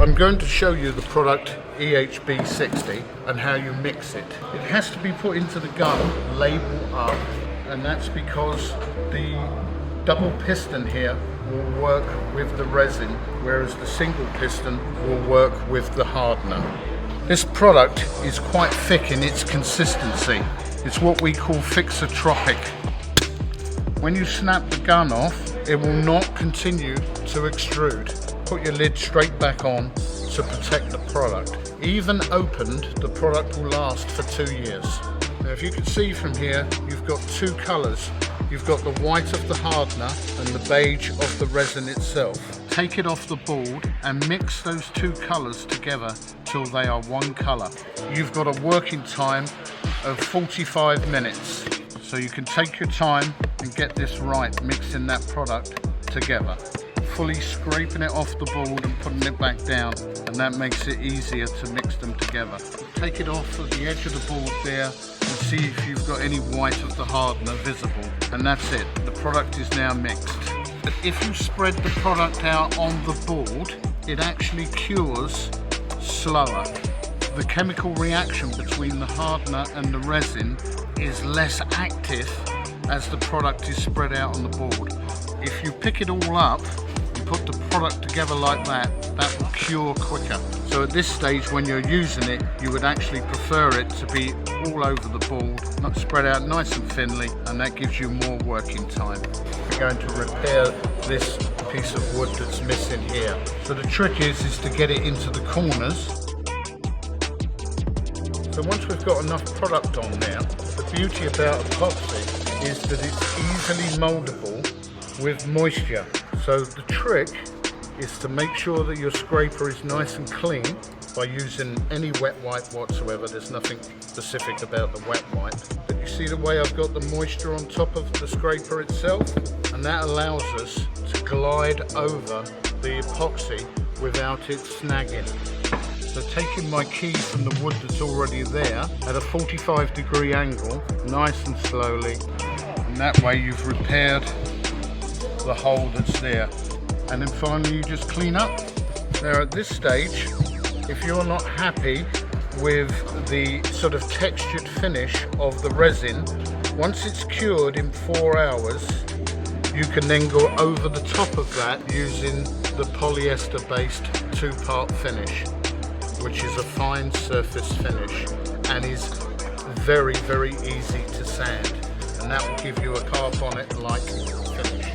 I'm going to show you the product EHB60 and how you mix it. It has to be put into the gun, label up, and that's because the double piston here will work with the resin, whereas the single piston will work with the hardener. This product is quite thick in its consistency. It's what we call fixotropic. When you snap the gun off, it will not continue to extrude. Put your lid straight back on to protect the product. Even opened, the product will last for 2 years. Now if you can see from here, you've got two colours. You've got the white of the hardener and the beige of the resin itself. Take it off the board and mix those two colours together till they are one colour. You've got a working time of 45 minutes. So you can take your time and get this right, mixing that product together. Fully scraping it off the board and putting it back down, and that makes it easier to mix them together. Take it off at the edge of the board there and see if you've got any white of the hardener visible. And that's it, the product is now mixed. But if you spread the product out on the board, it actually cures slower. The chemical reaction between the hardener and the resin is less active as the product is spread out on the board. If you pick it all up and put the product together like that, that will cure quicker. So at this stage when you're using it, you would actually prefer it to be all over the board, not spread out nice and thinly, and that gives you more working time. We're going to repair this piece of wood that's missing here. So the trick is to get it into the corners. So once we've got enough product on there, the beauty about epoxy is that it's easily moldable with moisture. So the trick is to make sure that your scraper is nice and clean by using any wet wipe whatsoever. There's nothing specific about the wet wipe. But you see the way I've got the moisture on top of the scraper itself? And that allows us to glide over the epoxy without it snagging. So taking my key from the wood that's already there at a 45-degree angle, nice and slowly, and that way you've repaired the hole that's there. And then finally you just clean up. Now at this stage, if you're not happy with the sort of textured finish of the resin, once it's cured in 4 hours, you can then go over the top of that using the polyester-based 2-part finish, which is a fine surface finish and is very, very easy to sand, and that will give you a carbonic-like finish.